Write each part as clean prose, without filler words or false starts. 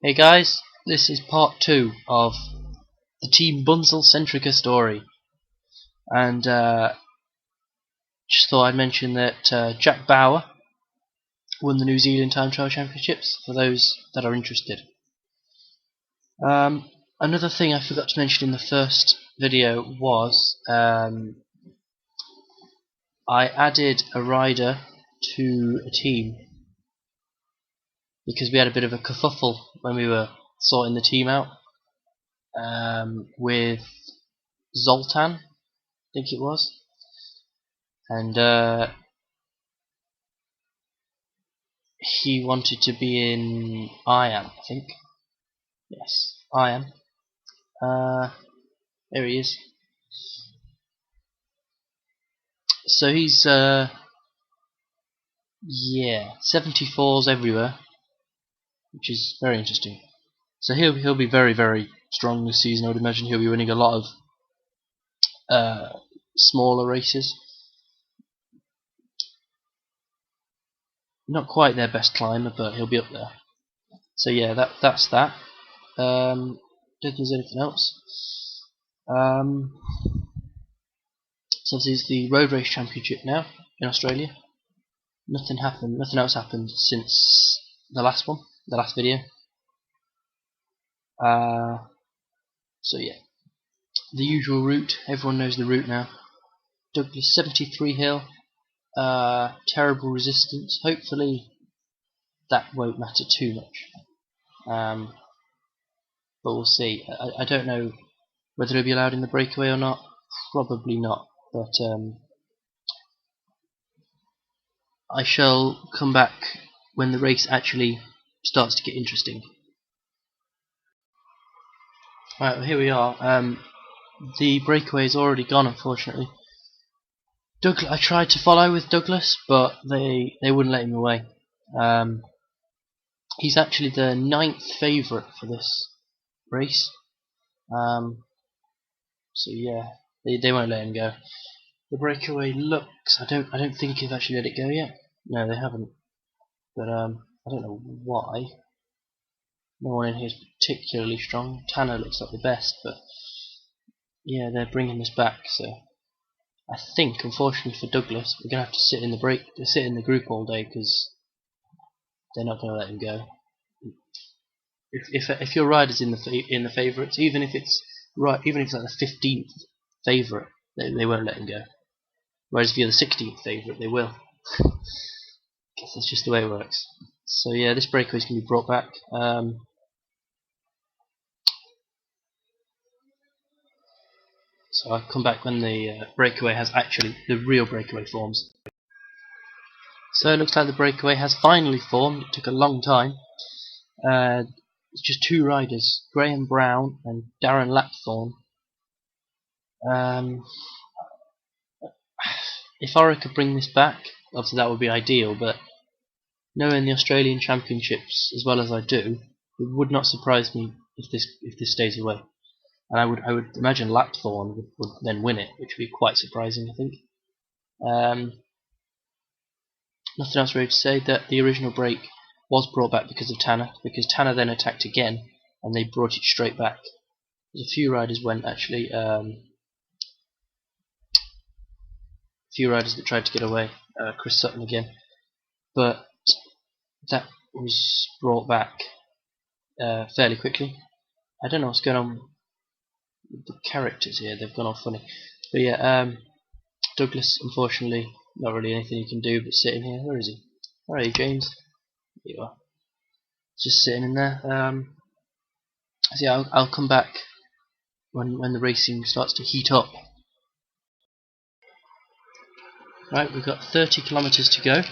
Hey guys, this is part 2 of the Team Bunzel Centrica story, and just thought I'd mention that Jack Bauer won the New Zealand Time Trial Championships, for those that are interested. Another thing I forgot to mention in the first video was I added a rider to a team because we had a bit of a kerfuffle when we were sorting the team out with Zoltan, I think it was, and he wanted to be in I Am, I think. Yes, I Am. There he is. So he's yeah, 74s everywhere, which is very interesting. So he'll be very strong this season. I would imagine he'll be winning a lot of smaller races. Not quite their best climber, but he'll be up there. So yeah, that's that. Don't think there's anything else. So this is the road race championship now in Australia. Nothing else happened since the last video. So yeah, the usual route. Everyone knows the route now. Douglas 73 hill. Terrible resistance. Hopefully that won't matter too much. But we'll see. I don't know whether he'll be allowed in the breakaway or not. Probably not. But I shall come back when the race actually starts to get interesting. Right, well, here we are. The breakaway is already gone, unfortunately. I tried to follow with Douglas, but they wouldn't let him away. He's actually the 9th favourite for this race. So yeah, they won't let him go. The breakaway looks. I don't think they've actually let it go yet. No, they haven't. But I don't know why. No one in here is particularly strong. Tanner looks like the best, but yeah, they're bringing this back. So I think, unfortunately for Douglas, we're gonna have to sit in the group all day because they're not gonna let him go. If your rider's in the favourites, even if it's like the 15th favourite, they won't let him go. Whereas if you're the 16th favourite, they will. Guess that's just the way it works. So yeah, this breakaway is going to be brought back. So I'll come back when the breakaway has the real breakaway forms. So it looks like the breakaway has finally formed. It took a long time. It's just 2 riders, Graham Brown and Darren Lapthorne. If Orica could bring this back, obviously that would be ideal, but knowing the Australian Championships as well as I do, it would not surprise me if this stays away. And I would imagine Lapthorne would then win it, which would be quite surprising, I think. Nothing else really to say. That the original break was brought back because of Tanner, because Tanner then attacked again, and they brought it straight back. There's a few riders went actually. Few riders that tried to get away. Chris Sutton again, but that was brought back fairly quickly. I don't know what's going on with the characters here. They've gone all funny. But yeah, Douglas, unfortunately, not really anything you can do but sitting here. Where is he? Where are you, James? Here you are. Just sitting in there. So yeah, I'll come back when the racing starts to heat up. Right, we've got 30 kilometres to go.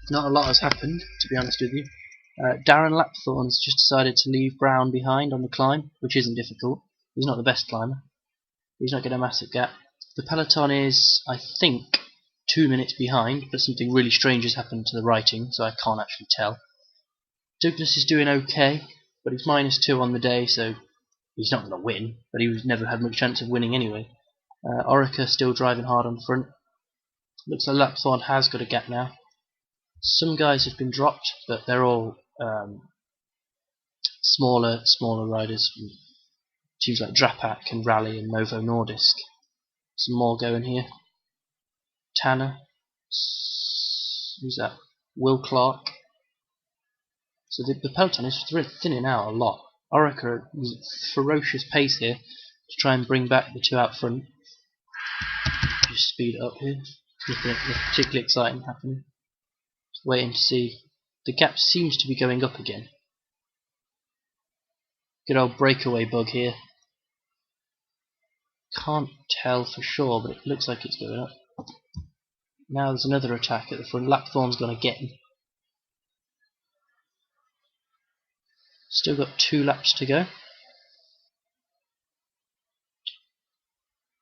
Not a lot has happened, to be honest with you. Darren Lapthorne has just decided to leave Brown behind on the climb, which isn't difficult. He's not the best climber. He's not getting a massive gap. The peloton is, I think, 2 minutes behind, but something really strange has happened to the writing, so I can't actually tell. Douglas is doing okay, but he's -2 on the day, so he's not going to win, but he's never had much chance of winning anyway. Orica still driving hard on front. Looks like Lapthorne has got a gap now. Some guys have been dropped, but they're all smaller riders from teams like Drapac and Rally and Novo Nordisk. Some more going here. Tanner. Who's that? Will Clark. So the peloton is thinning out a lot. Orica is ferocious pace here to try and bring back the two out front. Just speed it up here. Nothing particularly exciting happening. Just waiting to see. The gap seems to be going up again. Good old breakaway bug here. Can't tell for sure, but it looks like it's going up. Now there's another attack at the front. Lapthorn's gonna get him. Still got 2 laps to go.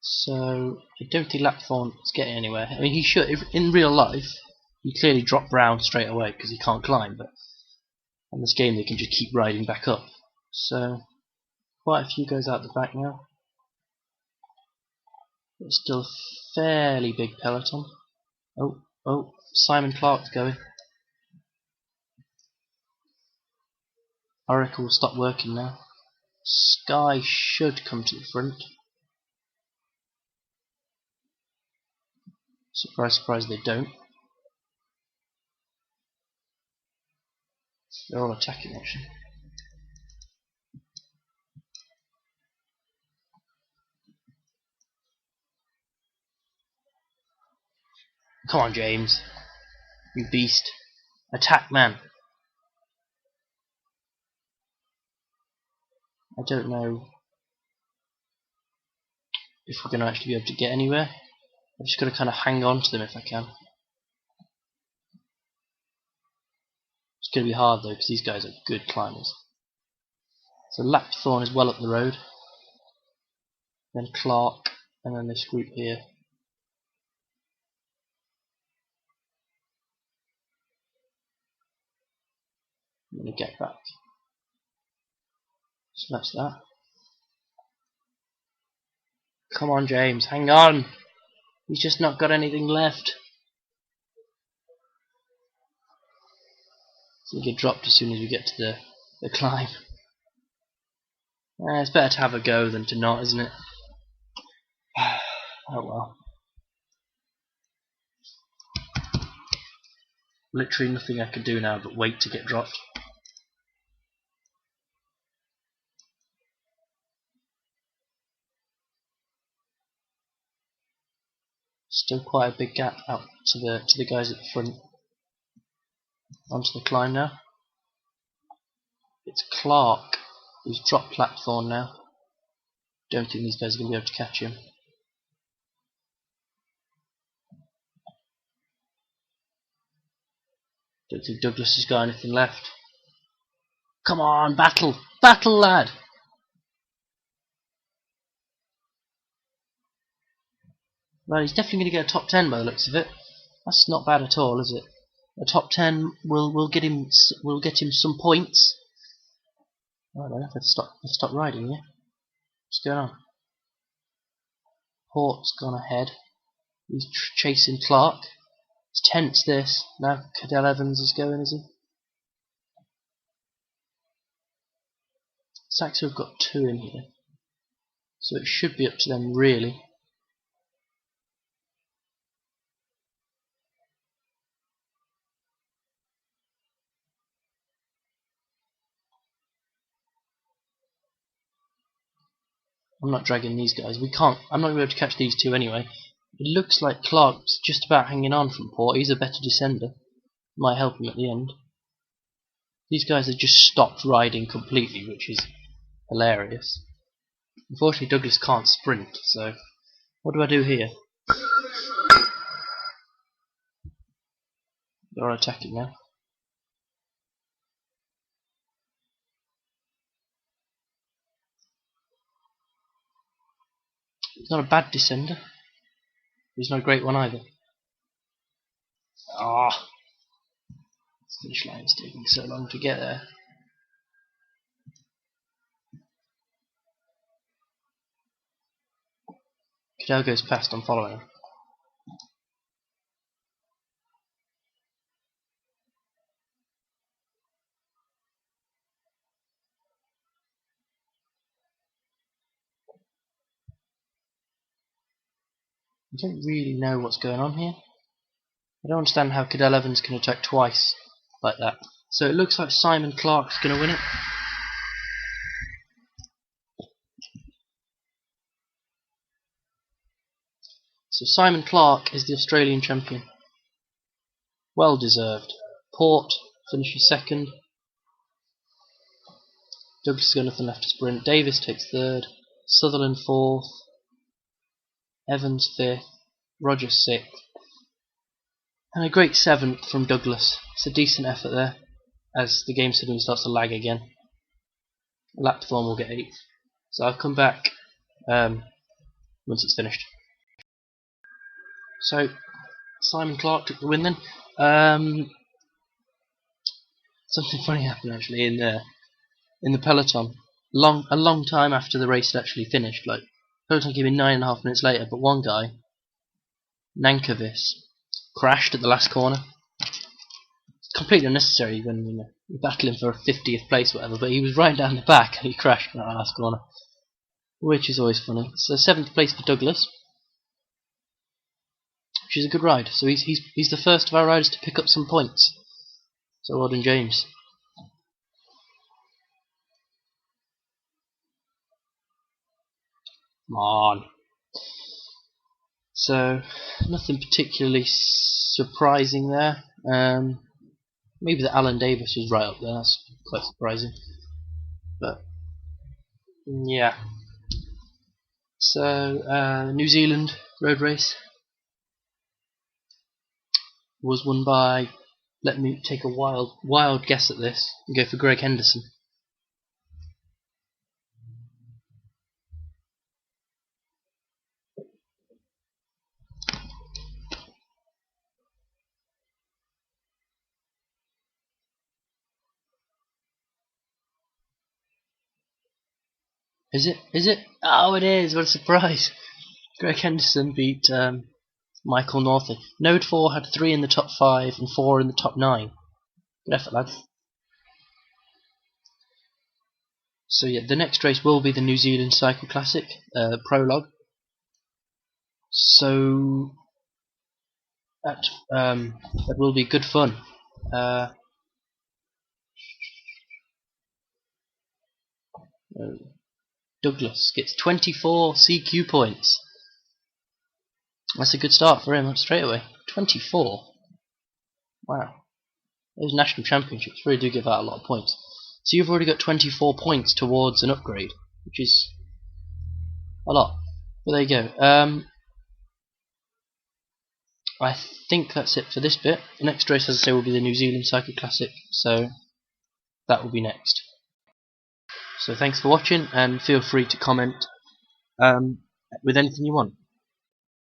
So I don't think Lapthorn is getting anywhere. I mean, he should. If, in real life, he clearly drop Brown straight away because he can't climb. But in this game, they can just keep riding back up. So quite a few goes out the back now. It's still a fairly big peloton. Oh, Simon Clark's going. Oracle will stop working now. Sky should come to the front. Surprise, surprise, they don't. They're all attacking actually. Come on, James. You beast. Attack, man. I don't know if we're going to actually be able to get anywhere. I've just got to kind of hang on to them if I can. It's going to be hard though because these guys are good climbers. So Lapthorn is well up the road. Then Clark, and then this group here. I'm going to get back. So that's that. Come on, James, hang on! He's just not got anything left. It's going to get dropped as soon as we get to the climb. It's better to have a go than to not, isn't it? Oh well. Literally nothing I can do now but wait to get dropped. Still quite a big gap out to the guys at the front. Onto the climb now. It's Clark who's dropped Lapthorn now. Don't think these guys are going to be able to catch him. Don't think Douglas has got anything left. Come on, battle! Battle, lad! Well, he's definitely going to get a top 10 by the looks of it. That's not bad at all, is it? A top 10 will get him some points. Oh, I don't know if let's stop riding, yeah? What's going on? Port's gone ahead. He's chasing Clark. It's tense this. Now Cadell Evans is going, is he? Saxo have got 2 in here. So it should be up to them really. I'm not dragging these guys. I'm not going to be able to catch these 2 anyway. It looks like Clark's just about hanging on from Port. He's a better descender. Might help him at the end. These guys have just stopped riding completely, which is hilarious. Unfortunately, Douglas can't sprint, so what do I do here? They're attacking now. He's not a bad descender. He's not a great one either. Ah, this finish line is taking so long to get there. Cadell goes past, I'm following him. I don't really know what's going on here. I don't understand how Cadell Evans can attack twice like that. So it looks like Simon Clark's going to win it. So Simon Clark is the Australian champion. Well deserved. Port finishes second. Douglas has got nothing left to sprint. Davis takes third. Sutherland fourth. Evans fifth. Rogers sixth. And a great seventh from Douglas. It's a decent effort there, as the game suddenly starts to lag again. Lapthorne will get eighth. So I'll come back once it's finished. So Simon Clark took the win then. Something funny happened actually in the peloton. A long time after the race had actually finished. Like peloton came in 9.5 minutes later, but one guy, Nankervis, crashed at the last corner. It's completely unnecessary when you're battling for a 50th place or whatever. But he was right down the back and he crashed at the last corner, which is always funny. So 7th place for Douglas, which is a good ride. So he's the first of our riders to pick up some points. So well done, James. Come on. So nothing particularly surprising there. Maybe that Alan Davis was right up there. That's quite surprising. But yeah. So New Zealand road race was won by, let me take a wild guess at this and go for Greg Henderson. Is it? Is it? Oh, it is! What a surprise! Greg Henderson beat Michael Northey. Node 4 had 3 in the top 5 and 4 in the top 9. Good effort, lads. So yeah, the next race will be the New Zealand Cycle Classic prologue. So that will be good fun. Douglas gets 24 CQ points. That's a good start for him straight away. 24. Wow. Those national championships really do give out a lot of points. So you've already got 24 points towards an upgrade, which is a lot. But there you go. I think that's it for this bit. The next race, as I say, will be the New Zealand Cycle Classic, so that will be next. So thanks for watching, and feel free to comment with anything you want.